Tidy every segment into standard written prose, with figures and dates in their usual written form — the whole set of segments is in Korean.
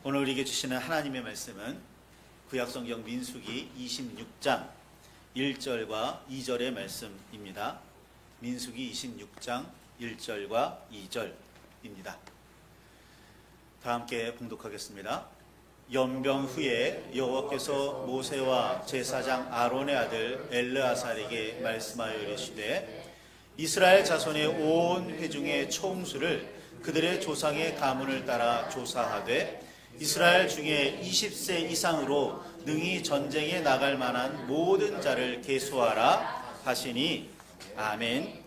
오늘 우리에게 주시는 하나님의 말씀은 구약성경 민수기 26장 1절과 2절의 말씀입니다. 민수기 26장 1절과 2절입니다. 다 함께 봉독하겠습니다. 연병 후에 여호와께서 모세와 제사장 아론의 아들 엘르아살에게 말씀하여 이르시되 이스라엘 자손의 온 회중의 총수를 그들의 조상의 가문을 따라 조사하되 이스라엘 중에 20세 이상으로 능히 전쟁에 나갈 만한 모든 자를 계수하라 하시니 아멘.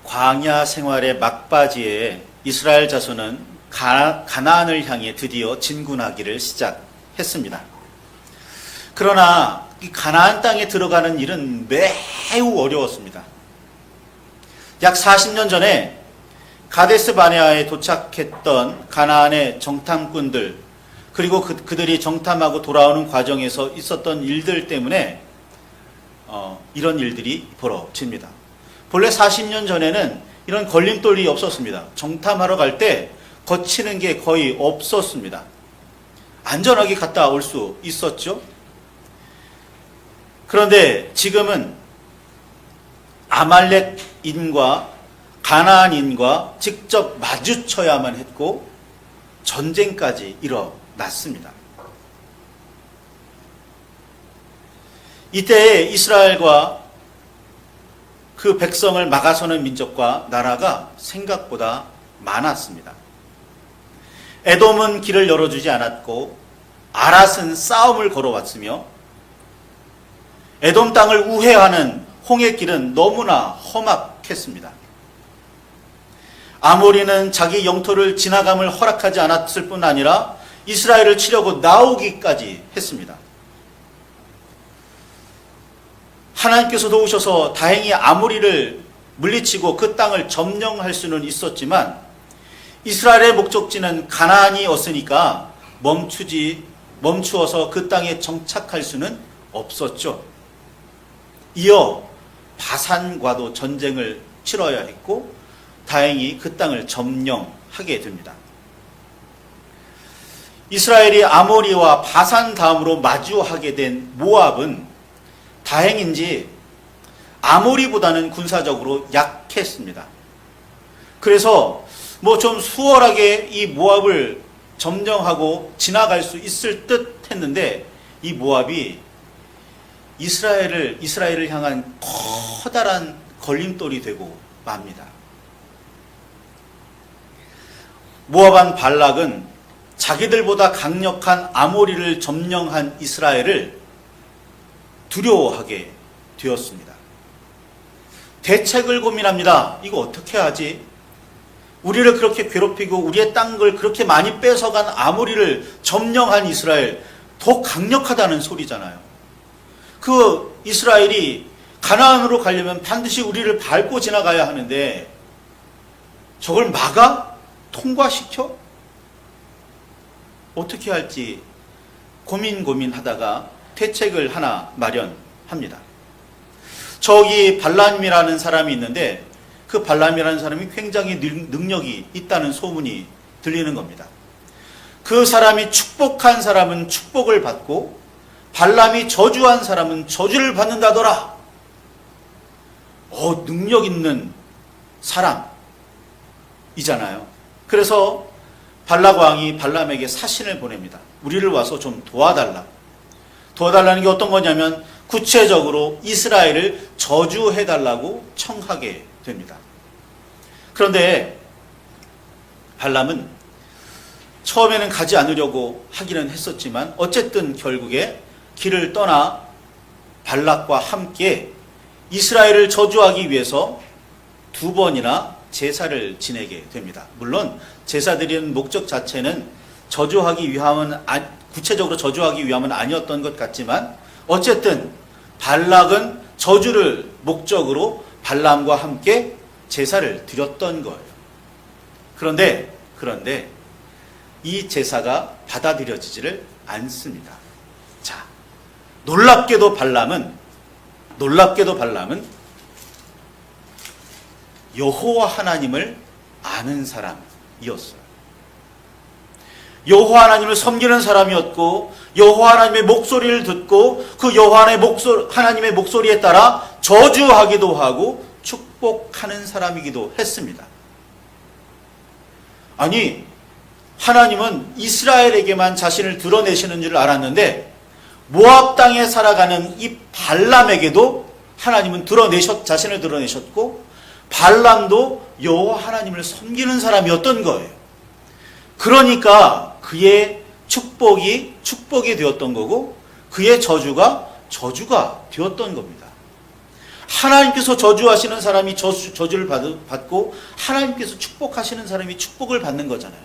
광야 생활의 막바지에 이스라엘 자손은 가나안을 향해 드디어 진군하기를 시작했습니다. 그러나 이 가나안 땅에 들어가는 일은 매우 어려웠습니다. 약 40년 전에 가데스 바네아에 도착했던 가나안의 정탐꾼들, 그리고 그들이 정탐하고 돌아오는 과정에서 있었던 일들 때문에 이런 일들이 벌어집니다. 본래 40년 전에는 이런 걸림돌이 없었습니다. 정탐하러 갈 때 거치는 게 거의 없었습니다. 안전하게 갔다 올 수 있었죠. 그런데 지금은 아말렉인과 가나안인과 직접 마주쳐야만 했고 전쟁까지 일어났습니다. 이때 이스라엘과 그 백성을 막아서는 민족과 나라가 생각보다 많았습니다. 에돔은 길을 열어주지 않았고 아랏은 싸움을 걸어왔으며 에돔 땅을 우회하는 홍해 길은 너무나 험악했습니다. 아모리는 자기 영토를 지나감을 허락하지 않았을 뿐 아니라 이스라엘을 치려고 나오기까지 했습니다. 하나님께서 도우셔서 다행히 아모리를 물리치고 그 땅을 점령할 수는 있었지만 이스라엘의 목적지는 가나안이었으니까 멈추어서 그 땅에 정착할 수는 없었죠. 이어 바산과도 전쟁을 치러야 했고 다행히 그 땅을 점령하게 됩니다. 이스라엘이 아모리와 바산 다음으로 마주하게 된 모압은 다행인지 아모리보다는 군사적으로 약했습니다. 그래서 좀 수월하게 이 모압을 점령하고 지나갈 수 있을 듯 했는데 이 모압이 이스라엘을 향한 커다란 걸림돌이 되고 맙니다. 모압 발락은 자기들보다 강력한 아모리를 점령한 이스라엘을 두려워하게 되었습니다. 대책을 고민합니다. 이거 어떻게 하지? 우리를 그렇게 괴롭히고 우리의 땅을 그렇게 많이 뺏어간 아모리를 점령한 이스라엘, 더 강력하다는 소리잖아요. 그 이스라엘이 가나안으로 가려면 반드시 우리를 밟고 지나가야 하는데 저걸 통과시켜? 어떻게 할지 고민하다가 대책을 하나 마련합니다. 저기 발람이라는 사람이 있는데 그 발람이라는 사람이 굉장히 능력이 있다는 소문이 들리는 겁니다. 그 사람이 축복한 사람은 축복을 받고 발람이 저주한 사람은 저주를 받는다더라. 능력 있는 사람이잖아요. 그래서 발락 왕이 발람에게 사신을 보냅니다. 우리를 와서 좀 도와달라. 도와달라는 게 어떤 거냐면 구체적으로 이스라엘을 저주해달라고 청하게 됩니다. 그런데 발람은 처음에는 가지 않으려고 하기는 했었지만 어쨌든 결국에 길을 떠나 발락과 함께 이스라엘을 저주하기 위해서 2번이나 제사를 지내게 됩니다. 물론 제사 드리는 목적 자체는 구체적으로 저주하기 위함은 아니었던 것 같지만 어쨌든 발락은 저주를 목적으로 발람과 함께 제사를 드렸던 거예요. 그런데 이 제사가 받아들여지지를 않습니다. 자, 놀랍게도 발람은 여호와 하나님을 아는 사람이었어요. 여호와 하나님을 섬기는 사람이었고 여호와 하나님의 목소리를 듣고 그 여호와 하나님의 목소리에 따라 저주하기도 하고 축복하는 사람이기도 했습니다. 아니, 하나님은 이스라엘에게만 자신을 드러내시는 줄 알았는데 모압 땅에 살아가는 이 발람에게도 하나님은 자신을 드러내셨고 발람도 여호와 하나님을 섬기는 사람이었던 거예요. 그러니까 그의 축복이 되었던 거고 그의 저주가 되었던 겁니다. 하나님께서 저주하시는 사람이 저주를 받고 하나님께서 축복하시는 사람이 축복을 받는 거잖아요.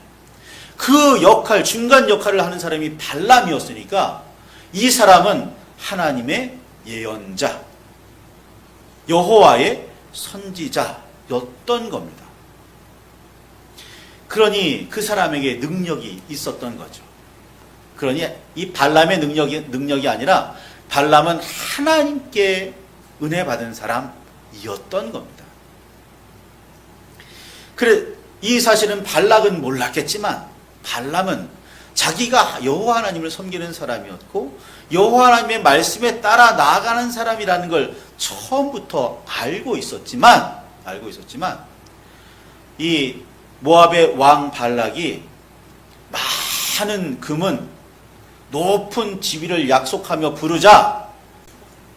그 중간 역할을 하는 사람이 발람이었으니까 이 사람은 하나님의 예언자, 여호와의 선지자였던 겁니다. 그러니 그 사람에게 능력이 있었던 거죠. 그러니 이 발람의 능력이 아니라 발람은 하나님께 은혜 받은 사람이었던 겁니다. 그래, 이 사실은 발락은 몰랐겠지만 발람은 자기가 여호와 하나님을 섬기는 사람이었고 여호와 하나님의 말씀에 따라 나아가는 사람이라는 걸 처음부터 알고 있었지만 이 모압의 왕 발락이 많은 금은 높은 지위를 약속하며 부르자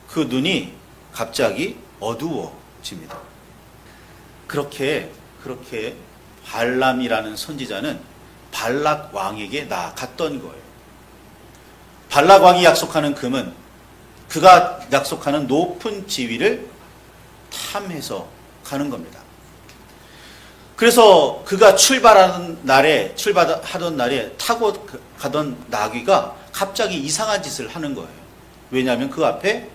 그 눈이 갑자기 어두워집니다. 그렇게 발람이라는 선지자는 발락 왕에게 나아갔던 거예요. 발락 왕이 약속하는 금은 그가 약속하는 높은 지위를 탐해서 가는 겁니다. 그래서 그가 출발하던 날에 타고 가던 나귀가 갑자기 이상한 짓을 하는 거예요. 왜냐하면 그 앞에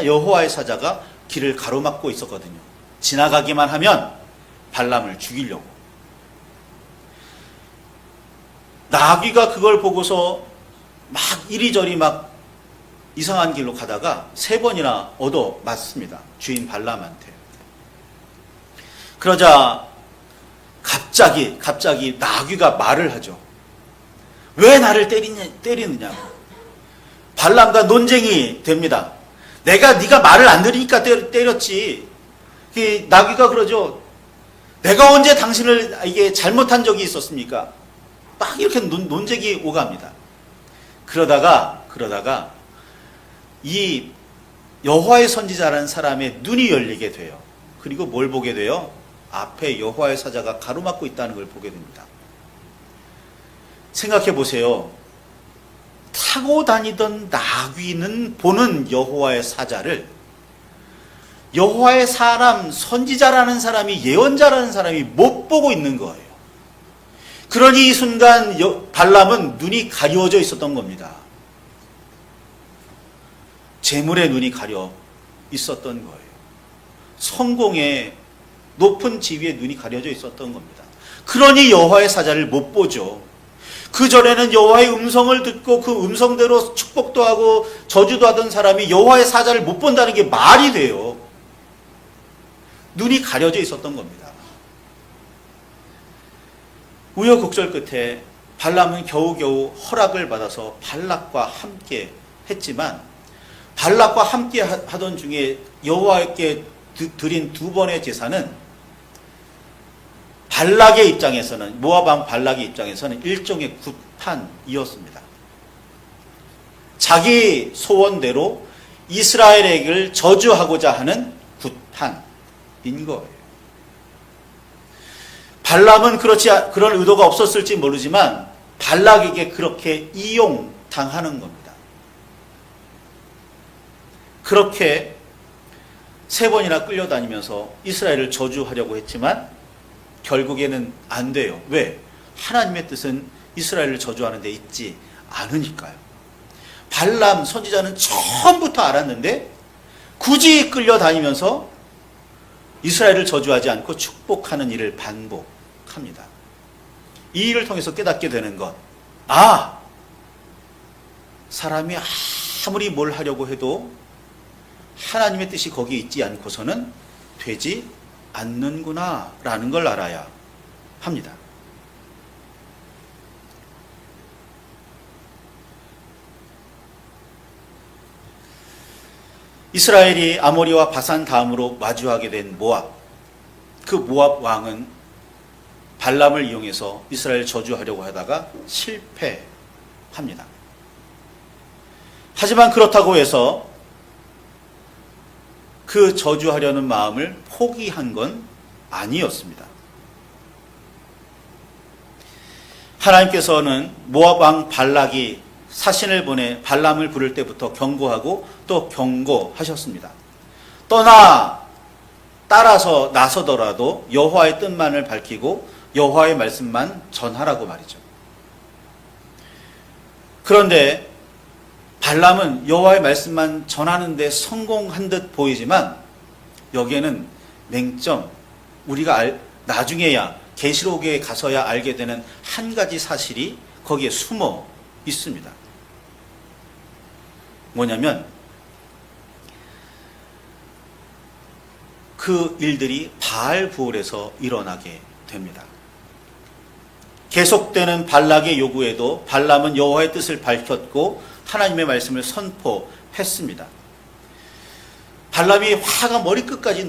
여호와의 사자가 길을 가로막고 있었거든요. 지나가기만 하면 발람을 죽이려고. 나귀가 그걸 보고서 막 이리저리 막 이상한 길로 가다가 3번이나 얻어 맞습니다. 주인 발람한테. 그러자 갑자기 나귀가 말을 하죠. 왜 나를 때리느냐고. 발람과 논쟁이 됩니다. 네가 말을 안 들으니까 때렸지. 나귀가 그러죠. 내가 언제 당신을 이게 잘못한 적이 있었습니까? 막 이렇게 논쟁이 오갑니다. 그러다가 이 여호와의 선지자라는 사람의 눈이 열리게 돼요. 그리고 뭘 보게 돼요? 앞에 여호와의 사자가 가로막고 있다는 걸 보게 됩니다. 생각해 보세요. 타고 다니던 나귀는 보는 여호와의 사자를 여호와의 사람, 선지자라는 사람이, 예언자라는 사람이 못 보고 있는 거예요. 그러니 이 순간 발람은 눈이 가려져 있었던 겁니다. 재물의 눈이 가려 있었던 거예요. 성공의 높은 지위에 눈이 가려져 있었던 겁니다. 그러니 여호와의 사자를 못 보죠. 그전에는 여호와의 음성을 듣고 그 음성대로 축복도 하고 저주도 하던 사람이 여호와의 사자를 못 본다는 게 말이 돼요. 눈이 가려져 있었던 겁니다. 우여곡절 끝에 발람은 겨우겨우 허락을 받아서 발락과 함께 했지만 발락과 함께 하던 중에 여호와께 드린 2번의 제사는 발락의 입장에서는, 모압 왕 발락의 입장에서는 일종의 굿판이었습니다. 자기 소원대로 이스라엘에게 저주하고자 하는 굿판인 거예요. 발람은 그런 의도가 없었을지 모르지만 발락에게 그렇게 이용당하는 겁니다. 그렇게 3번이나 끌려다니면서 이스라엘을 저주하려고 했지만 결국에는 안 돼요. 왜? 하나님의 뜻은 이스라엘을 저주하는 데 있지 않으니까요. 발람 선지자는 처음부터 알았는데 굳이 끌려다니면서 이스라엘을 저주하지 않고 축복하는 일을 반복합니다. 이 일을 통해서 깨닫게 되는 것, 사람이 아무리 뭘 하려고 해도 하나님의 뜻이 거기에 있지 않고서는 되지 않는구나 라는 걸 알아야 합니다. 이스라엘이 아모리와 바산 다음으로 마주하게 된 모압, 그 모압 왕은 발람을 이용해서 이스라엘 저주하려고 하다가 실패합니다. 하지만 그렇다고 해서 그 저주하려는 마음을 포기한 건 아니었습니다. 하나님께서는 모압 왕 발락이 사신을 보내 발람을 부를 때부터 경고하고 또 경고하셨습니다. 따라서 나서더라도 여호와의 뜻만을 밝히고 여호와의 말씀만 전하라고 말이죠. 그런데 발람은 여호와의 말씀만 전하는 데 성공한 듯 보이지만 여기에는 맹점, 우리가 나중에야 계시록에 가서야 알게 되는 한 가지 사실이 거기에 숨어 있습니다. 뭐냐면 그 일들이 바알부올에서 일어나게 됩니다. 계속되는 발락의 요구에도 발람은 여호와의 뜻을 밝혔고 하나님의 말씀을 선포했습니다. 발람이 화가 머리끝까지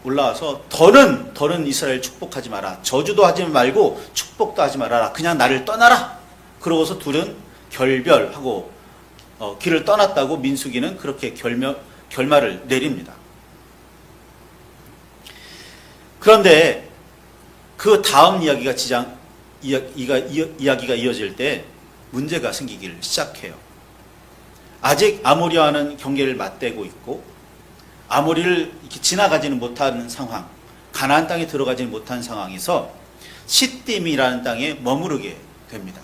올라와서 더는 이스라엘 축복하지 마라. 저주도 하지 말고 축복도 하지 말아라. 그냥 나를 떠나라. 그러고서 둘은 결별하고 길을 떠났다고 민수기는 그렇게 결말을 내립니다. 그런데 그 다음 이야기가 이어질 때 문제가 생기기를 시작해요. 아직 아모리와는 경계를 맞대고 있고 아모리를 이렇게 지나가지는 못하는 상황, 가나안 땅에 들어가지는 못한 상황에서 시딤이라는 땅에 머무르게 됩니다.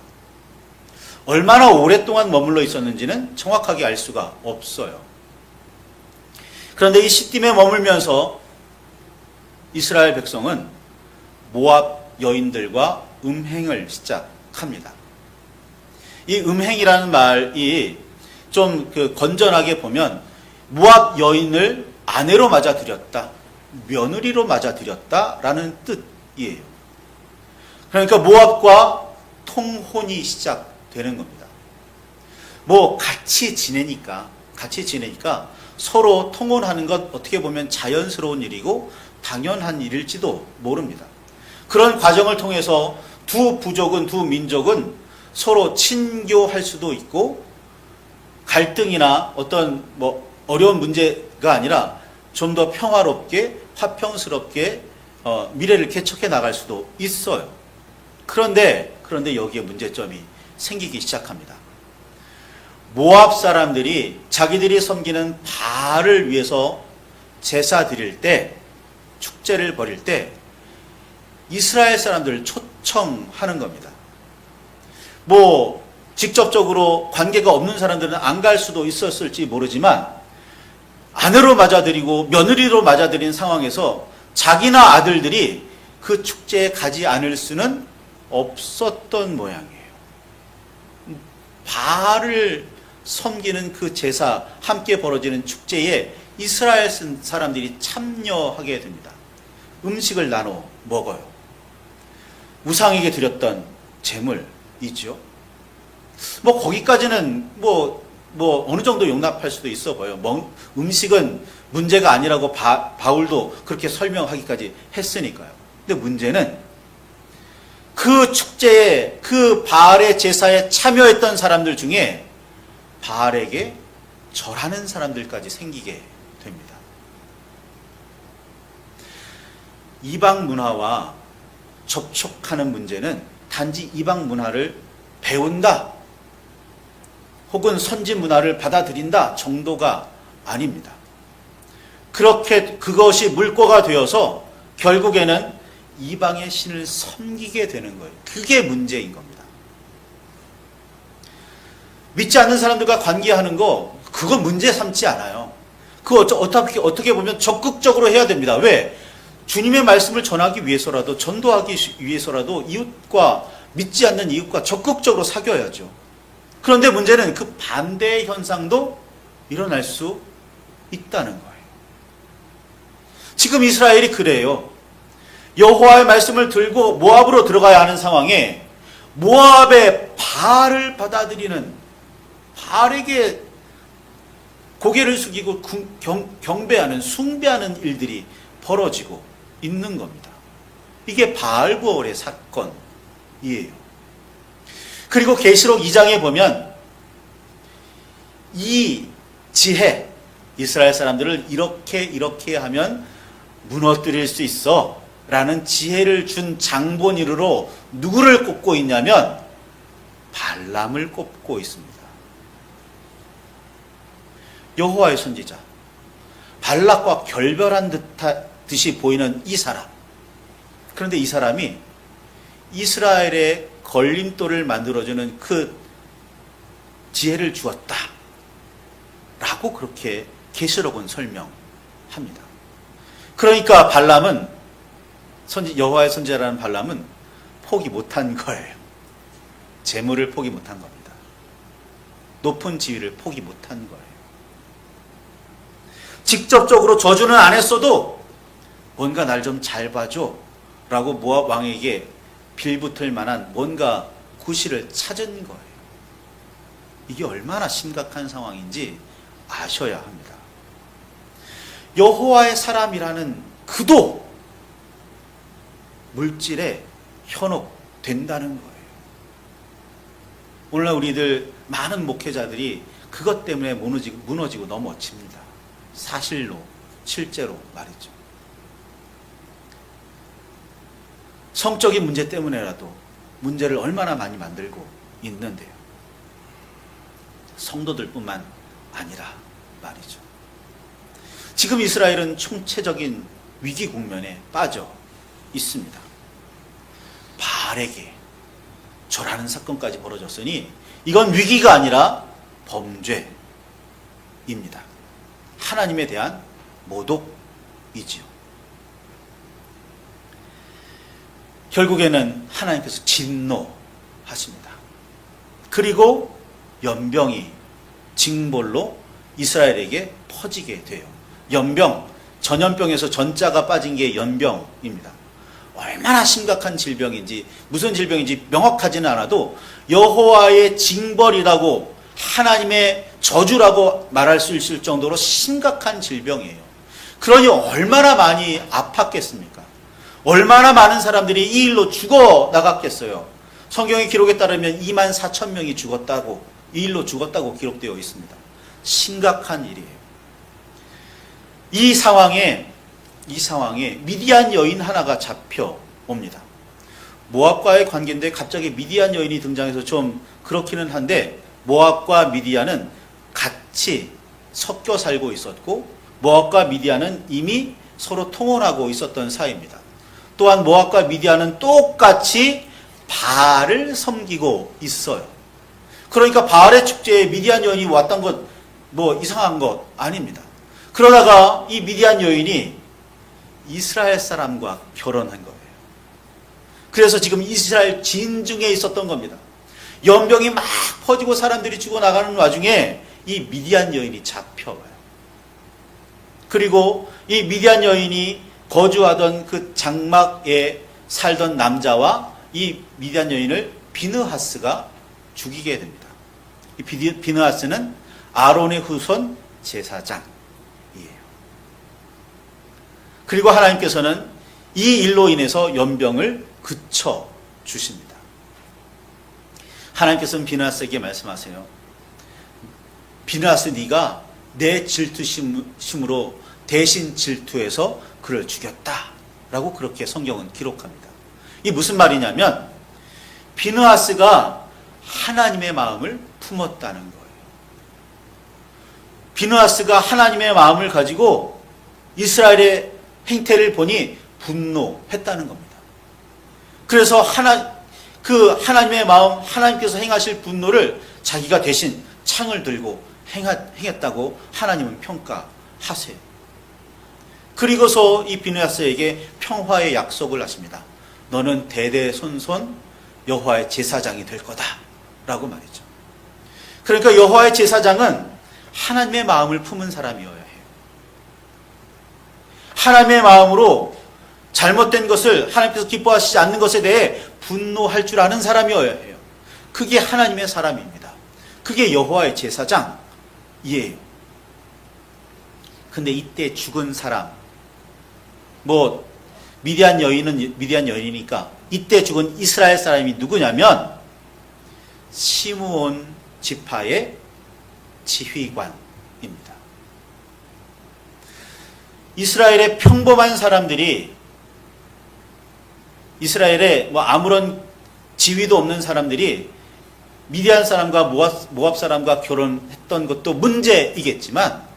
얼마나 오랫동안 머물러 있었는지는 정확하게 알 수가 없어요. 그런데 이 시딤에 머물면서 이스라엘 백성은 모압 여인들과 음행을 시작합니다. 이 음행이라는 말이 좀 건전하게 보면 모압 여인을 아내로 맞아들였다, 며느리로 맞아들였다라는 뜻이에요. 그러니까 모압과 통혼이 시작되는 겁니다. 같이 지내니까 서로 통혼하는 것 어떻게 보면 자연스러운 일이고 당연한 일일지도 모릅니다. 그런 과정을 통해서 두 민족은 서로 친교할 수도 있고 갈등이나 어떤 어려운 문제가 아니라 좀 더 평화롭게 화평스럽게 미래를 개척해 나갈 수도 있어요. 그런데 여기에 문제점이 생기기 시작합니다. 모압 사람들이 자기들이 섬기는 바알을 위해서 제사 드릴 때, 축제를 벌일 때 이스라엘 사람들을 초청하는 겁니다. 직접적으로 관계가 없는 사람들은 안 갈 수도 있었을지 모르지만 아내로 맞아들이고 며느리로 맞아들인 상황에서 자기나 아들들이 그 축제에 가지 않을 수는 없었던 모양이에요. 바알을 섬기는 그 제사, 함께 벌어지는 축제에 이스라엘 사람들이 참여하게 됩니다. 음식을 나눠 먹어요. 우상에게 드렸던 제물이죠. 거기까지는 어느 정도 용납할 수도 있어 보여. 음식은 문제가 아니라고 바울도 그렇게 설명하기까지 했으니까요. 근데 문제는 그 축제에, 그 바알의 제사에 참여했던 사람들 중에 바알에게 절하는 사람들까지 생기게 됩니다. 이방 문화와 접촉하는 문제는 단지 이방 문화를 배운다 혹은 선진 문화를 받아들인다 정도가 아닙니다. 그것이 물꼬가 되어서 결국에는 이방의 신을 섬기게 되는 거예요. 그게 문제인 겁니다. 믿지 않는 사람들과 관계하는 그건 문제 삼지 않아요. 그거 어떻게 보면 적극적으로 해야 됩니다. 왜? 주님의 말씀을 전하기 위해서라도, 전도하기 위해서라도 믿지 않는 이웃과 적극적으로 사귀어야죠. 그런데 문제는 그 반대의 현상도 일어날 수 있다는 거예요. 지금 이스라엘이 그래요. 여호와의 말씀을 들고 모압으로 들어가야 하는 상황에 모압의 바알을 받아들이는, 바알에게 고개를 숙이고 경배하는, 숭배하는 일들이 벌어지고 있는 겁니다. 이게 바알부올의 사건이에요. 그리고 계시록 2장에 보면 이 지혜, 이스라엘 사람들을 이렇게 하면 무너뜨릴 수 있어 라는 지혜를 준 장본인으로 누구를 꼽고 있냐면 발람을 꼽고 있습니다. 여호와의 선지자, 발락과 결별한 듯이 보이는 이 사람. 그런데 이 사람이 이스라엘의 걸림돌을 만들어주는 그 지혜를 주었다 라고 그렇게 계시록은 설명합니다. 그러니까 발람은, 여호와의 선지자라는 발람은 포기 못한 거예요. 재물을 포기 못한 겁니다. 높은 지위를 포기 못한 거예요. 직접적으로 저주는 안 했어도 뭔가 날 좀 잘 봐줘 라고 모압 왕에게 빌붙을 만한 뭔가 구실을 찾은 거예요. 이게 얼마나 심각한 상황인지 아셔야 합니다. 여호와의 사람이라는 그도 물질에 현혹된다는 거예요. 오늘날 우리들 많은 목회자들이 그것 때문에 무너지고 넘어집니다. 사실로, 실제로 말이죠. 성적인 문제 때문에라도 문제를 얼마나 많이 만들고 있는데요. 성도들뿐만 아니라 말이죠. 지금 이스라엘은 총체적인 위기 국면에 빠져 있습니다. 바알에게 절하는 사건까지 벌어졌으니 이건 위기가 아니라 범죄입니다. 하나님에 대한 모독이지요. 결국에는 하나님께서 진노하십니다. 그리고 연병이 징벌로 이스라엘에게 퍼지게 돼요. 연병, 전염병에서 전자가 빠진 게 연병입니다. 얼마나 심각한 질병인지, 무슨 질병인지 명확하지는 않아도 여호와의 징벌이라고, 하나님의 저주라고 말할 수 있을 정도로 심각한 질병이에요. 그러니 얼마나 많이 아팠겠습니까? 얼마나 많은 사람들이 이 일로 죽어 나갔겠어요. 성경의 기록에 따르면 24,000명이 죽었다고, 이 일로 죽었다고 기록되어 있습니다. 심각한 일이에요. 이 상황에 미디안 여인 하나가 잡혀옵니다. 모압과의 관계인데 갑자기 미디안 여인이 등장해서 좀 그렇기는 한데, 모압과 미디안은 같이 섞여 살고 있었고, 모압과 미디안은 이미 서로 통혼하고 있었던 사이입니다. 또한 모압과 미디안은 똑같이 바알을 섬기고 있어요. 그러니까 바알의 축제에 미디안 여인이 왔던 것 뭐 이상한 것 아닙니다. 그러다가 이 미디안 여인이 이스라엘 사람과 결혼한 거예요. 그래서 지금 이스라엘 진중에 있었던 겁니다. 연병이 막 퍼지고 사람들이 죽어나가는 와중에 이 미디안 여인이 잡혀와요. 그리고 이 미디안 여인이 거주하던 그 장막에 살던 남자와 이 미디안 여인을 비느하스가 죽이게 됩니다. 이 비느하스는 아론의 후손 제사장이에요. 그리고 하나님께서는 이 일로 인해서 연병을 그쳐 주십니다. 하나님께서는 비느하스에게 말씀하세요. 비느하스, 네가 내 질투심으로 대신 질투해서 그를 죽였다 라고 그렇게 성경은 기록합니다. 이게 무슨 말이냐면 비느하스가 하나님의 마음을 품었다는 거예요. 비느하스가 하나님의 마음을 가지고 이스라엘의 행태를 보니 분노했다는 겁니다. 그래서 하나님의 마음, 하나님께서 행하실 분노를 자기가 대신 창을 들고 행했다고 하나님은 평가하세요. 그리고서 이 비느하스에게 평화의 약속을 하십니다. 너는 대대손손 여호와의 제사장이 될 거다 라고 말이죠. 그러니까 여호와의 제사장은 하나님의 마음을 품은 사람이어야 해요. 하나님의 마음으로 잘못된 것을, 하나님께서 기뻐하시지 않는 것에 대해 분노할 줄 아는 사람이어야 해요. 그게 하나님의 사람입니다. 그게 여호와의 제사장이에요. 근데 이때 죽은 사람, 뭐 미디안 여인은 미디안 여인이니까 이때 죽은 이스라엘 사람이 누구냐면 시므온 지파의 지휘관입니다. 이스라엘의 평범한 사람들이, 이스라엘에 뭐 아무런 지위도 없는 사람들이 미디안 사람과 모압 사람과 결혼했던 것도 문제이겠지만,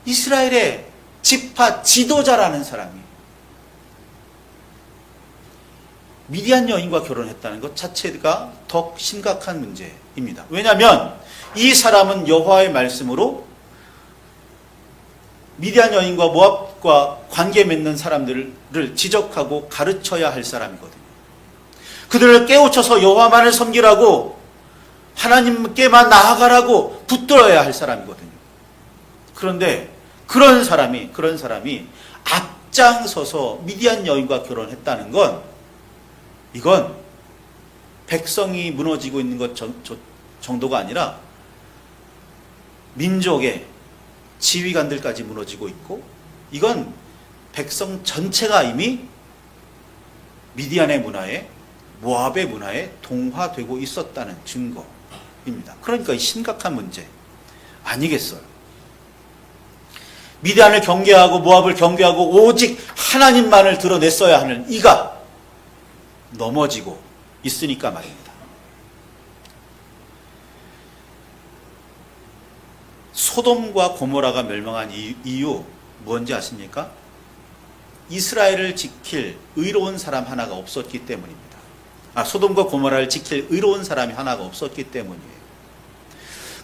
이스라엘의 지파 지도자라는 사람이 미디안 여인과 결혼했다는 것 자체가 더 심각한 문제입니다. 왜냐하면 이 사람은 여호와의 말씀으로 미디안 여인과 모압과 관계 맺는 사람들을 지적하고 가르쳐야 할 사람이거든요. 그들을 깨우쳐서 여호와만을 섬기라고, 하나님께만 나아가라고 붙들어야 할 사람이거든요. 그런데 그런 사람이 앞장서서 미디안 여인과 결혼했다는 건, 이건 백성이 무너지고 있는 것 정도가 아니라 민족의 지휘관들까지 무너지고 있고, 이건 백성 전체가 이미 미디안의 문화에, 모압의 문화에 동화되고 있었다는 증거입니다. 그러니까 이 심각한 문제 아니겠어요? 미디안을 경계하고 모압을 경계하고 오직 하나님만을 드러냈어야 하는 이가 넘어지고 있으니까 말입니다. 소돔과 고모라가 멸망한 이유 뭔지 아십니까? 이스라엘을 지킬 의로운 사람 하나가 없었기 때문입니다. 소돔과 고모라를 지킬 의로운 사람이 하나가 없었기 때문이에요.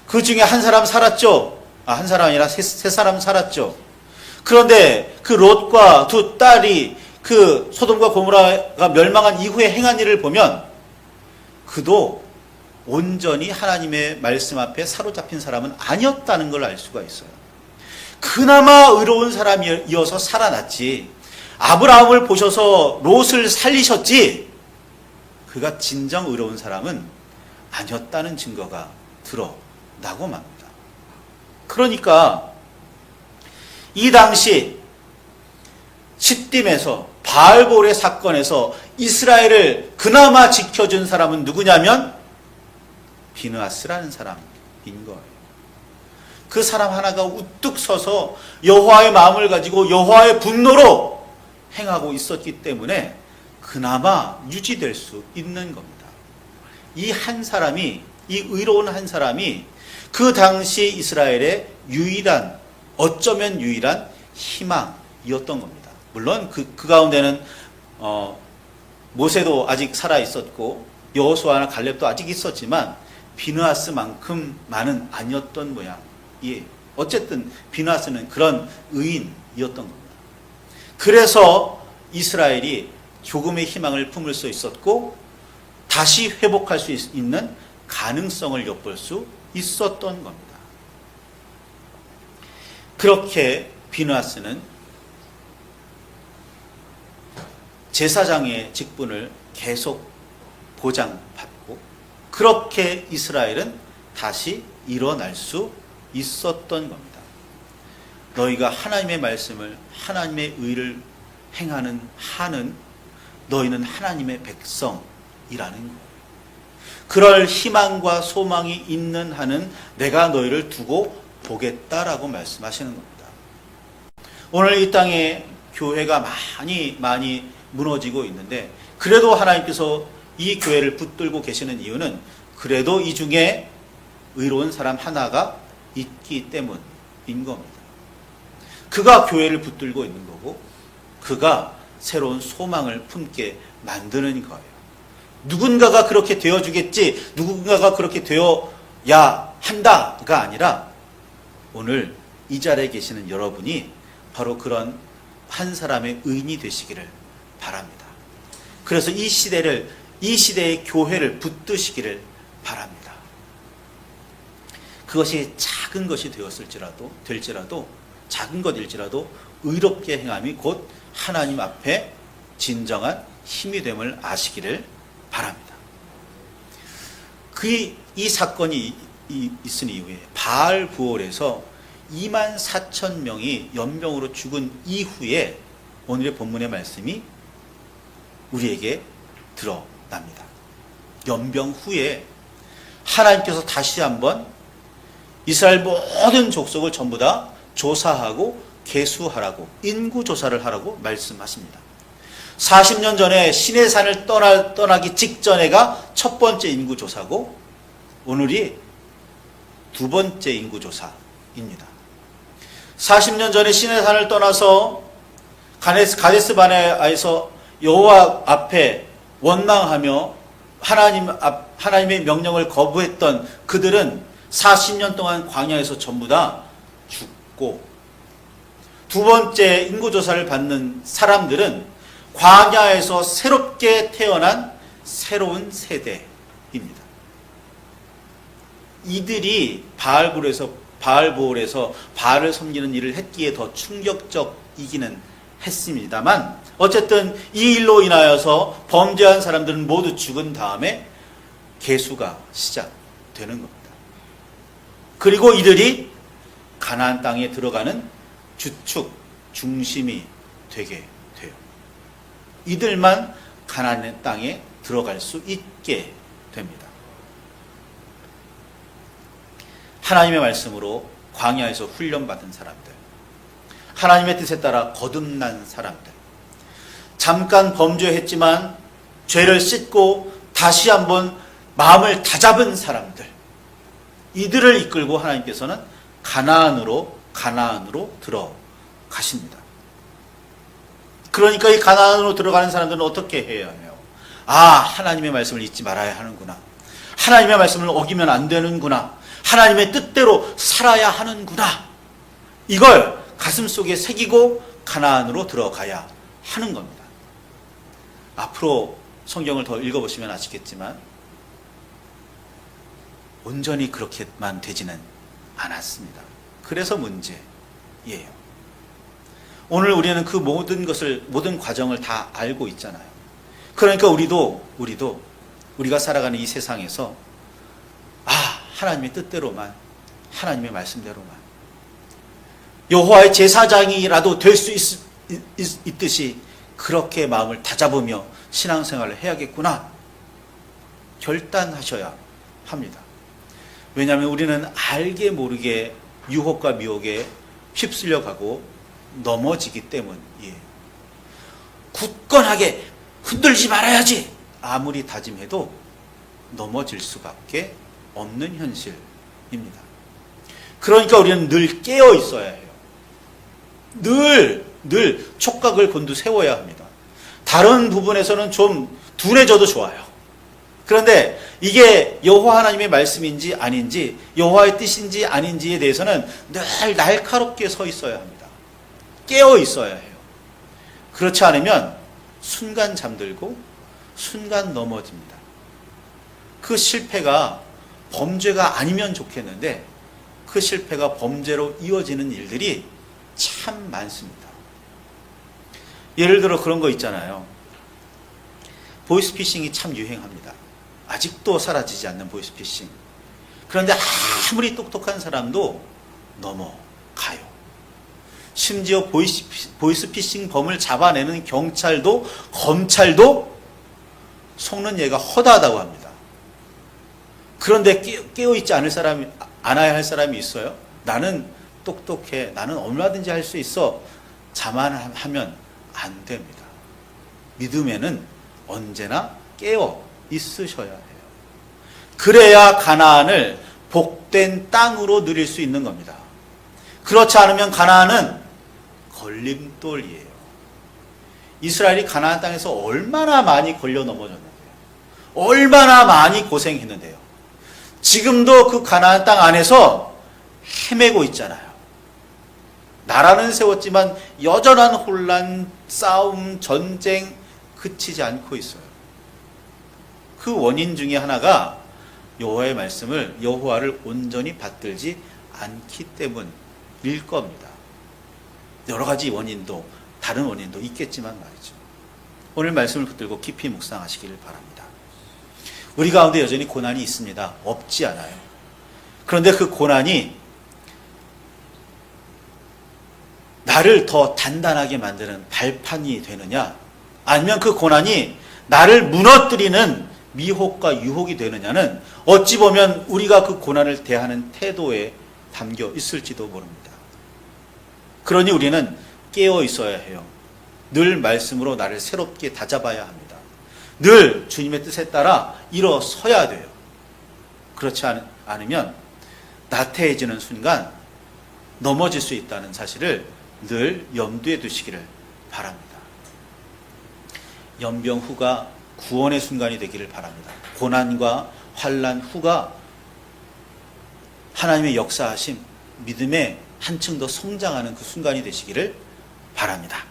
그 중에 한 사람 살았죠. 한 사람 아니라 세 사람 살았죠. 그런데 그 롯과 두 딸이 그 소돔과 고모라가 멸망한 이후에 행한 일을 보면 그도 온전히 하나님의 말씀 앞에 사로잡힌 사람은 아니었다는 걸 알 수가 있어요. 그나마 의로운 사람이어서 살아났지, 아브라함을 보셔서 롯을 살리셨지, 그가 진정 의로운 사람은 아니었다는 증거가 드러나고 맙니다. 그러니까 이 당시 시딤에서 바알볼의 사건에서 이스라엘을 그나마 지켜준 사람은 누구냐면 비느하스라는 사람인 거예요. 그 사람 하나가 우뚝 서서 여호와의 마음을 가지고 여호와의 분노로 행하고 있었기 때문에 그나마 유지될 수 있는 겁니다. 이 한 사람이, 이 의로운 한 사람이 그 당시 이스라엘의 유일한, 어쩌면 유일한 희망이었던 겁니다. 물론 그 가운데는 모세도 아직 살아 있었고 여호수아나 갈렙도 아직 있었지만 비느하스만큼만은 아니었던 모양이에요. 어쨌든 비느하스는 그런 의인이었던 겁니다. 그래서 이스라엘이 조금의 희망을 품을 수 있었고 다시 회복할 수 있는 가능성을 엿볼 수 있었던 겁니다. 그렇게 비느하스는 제사장의 직분을 계속 보장받고, 그렇게 이스라엘은 다시 일어날 수 있었던 겁니다. 너희가 하나님의 말씀을, 하나님의 의를 행하는 한은 너희는 하나님의 백성이라는 거예요. 그럴 희망과 소망이 있는 한은 내가 너희를 두고 보겠다라고 말씀하시는 겁니다. 오늘 이 땅에 교회가 많이 무너지고 있는데, 그래도 하나님께서 이 교회를 붙들고 계시는 이유는 그래도 이 중에 의로운 사람 하나가 있기 때문인 겁니다. 그가 교회를 붙들고 있는 거고, 그가 새로운 소망을 품게 만드는 거예요. 누군가가 그렇게 되어주겠지, 누군가가 그렇게 되어야 한다가 아니라 오늘 이 자리에 계시는 여러분이 바로 그런 한 사람의 의인이 되시기를 바랍니다. 그래서 이 시대의 교회를 붙드시기를 바랍니다. 그것이 작은 것이 될지라도 작은 것일지라도 의롭게 행함이 곧 하나님 앞에 진정한 힘이 됨을 아시기를 바랍니다. 이 사건이 있은 이후에 바알 부올에서 2만 4천 명이 연병으로 죽은 이후에 오늘의 본문의 말씀이 우리에게 드러납니다. 연병 후에 하나님께서 다시 한번 이스라엘 모든 족속을 전부 다 조사하고 계수하라고, 인구조사를 하라고 말씀하십니다. 40년 전에 시내산을 떠나기 직전에가 첫 번째 인구조사고 오늘이 두 번째 인구조사입니다. 40년 전에 시내산을 떠나서 가데스 바네아에서 여호와 앞에 원망하며 하나님의 명령을 거부했던 그들은 40년 동안 광야에서 전부 다 죽고, 두 번째 인구조사를 받는 사람들은 광야에서 새롭게 태어난 새로운 세대입니다. 이들이 바알볼에서 바알을 섬기는 일을 했기에 더 충격적이기는 했습니다만, 어쨌든 이 일로 인하여서 범죄한 사람들은 모두 죽은 다음에 계수가 시작되는 겁니다. 그리고 이들이 가나안 땅에 들어가는 주축, 중심이 되게 돼요. 이들만 가나안 땅에 들어갈 수 있게 됩니다. 하나님의 말씀으로 광야에서 훈련받은 사람들, 하나님의 뜻에 따라 거듭난 사람들, 잠깐 범죄했지만 죄를 씻고 다시 한번 마음을 다잡은 사람들, 이들을 이끌고 하나님께서는 가나안으로 들어가십니다. 그러니까 이 가나안으로 들어가는 사람들은 어떻게 해야 해요? 하나님의 말씀을 잊지 말아야 하는구나. 하나님의 말씀을 어기면 안 되는구나. 하나님의 뜻대로 살아야 하는구나. 이걸 가슴속에 새기고 가나안으로 들어가야 하는 겁니다. 앞으로 성경을 더 읽어보시면 아시겠지만 온전히 그렇게만 되지는 않았습니다. 그래서 문제예요. 오늘 우리는 그 모든 과정을 다 알고 있잖아요. 그러니까 우리가 살아가는 이 세상에서 하나님의 뜻대로만, 하나님의 말씀대로만, 여호와의 제사장이라도 될 수 있듯이 그렇게 마음을 다잡으며 신앙생활을 해야겠구나 결단하셔야 합니다. 왜냐하면 우리는 알게 모르게 유혹과 미혹에 휩쓸려가고 넘어지기 때문이에요. 굳건하게 흔들지 말아야지 아무리 다짐해도 넘어질 수밖에 없는 현실입니다. 그러니까 우리는 늘 깨어 있어야 해요. 늘 촉각을 곤두세워야 합니다. 다른 부분에서는 좀 둔해져도 좋아요. 그런데 이게 여호와 하나님의 말씀인지 아닌지, 여호와의 뜻인지 아닌지에 대해서는 늘 날카롭게 서 있어야 합니다. 깨어 있어야 해요. 그렇지 않으면 순간 잠들고 순간 넘어집니다. 그 실패가 범죄가 아니면 좋겠는데 그 실패가 범죄로 이어지는 일들이 참 많습니다. 예를 들어 그런 거 있잖아요. 보이스피싱이 참 유행합니다. 아직도 사라지지 않는 보이스피싱. 그런데 아무리 똑똑한 사람도 넘어가요. 심지어 보이스피싱 범을 잡아내는 경찰도 검찰도 속는 얘가 허다하다고 합니다. 그런데 깨어있지 않아야 할 사람이 있어요. 나는 똑똑해. 나는 얼마든지 할 수 있어. 자만하면 안 됩니다. 믿음에는 언제나 깨어 있으셔야 해요. 그래야 가나안을 복된 땅으로 누릴 수 있는 겁니다. 그렇지 않으면 가나안은 걸림돌이에요. 이스라엘이 가나안 땅에서 얼마나 많이 걸려 넘어졌는데요. 얼마나 많이 고생했는데요. 지금도 그 가나안 땅 안에서 헤매고 있잖아요. 나라는 세웠지만 여전한 혼란, 싸움, 전쟁 그치지 않고 있어요. 그 원인 중에 하나가 여호와의 말씀을, 여호와를 온전히 받들지 않기 때문일 겁니다. 여러 가지 원인도, 다른 원인도 있겠지만 말이죠. 오늘 말씀을 붙들고 깊이 묵상하시기를 바랍니다. 우리 가운데 여전히 고난이 있습니다. 없지 않아요. 그런데 그 고난이 나를 더 단단하게 만드는 발판이 되느냐, 아니면 그 고난이 나를 무너뜨리는 미혹과 유혹이 되느냐는 어찌 보면 우리가 그 고난을 대하는 태도에 담겨 있을지도 모릅니다. 그러니 우리는 깨어 있어야 해요. 늘 말씀으로 나를 새롭게 다잡아야 합니다. 늘 주님의 뜻에 따라 일어서야 돼요. 그렇지 않으면 나태해지는 순간 넘어질 수 있다는 사실을 늘 염두에 두시기를 바랍니다. 연병 후가 구원의 순간이 되기를 바랍니다. 고난과 환난 후가 하나님의 역사하심, 믿음의 한층 더 성장하는 그 순간이 되시기를 바랍니다.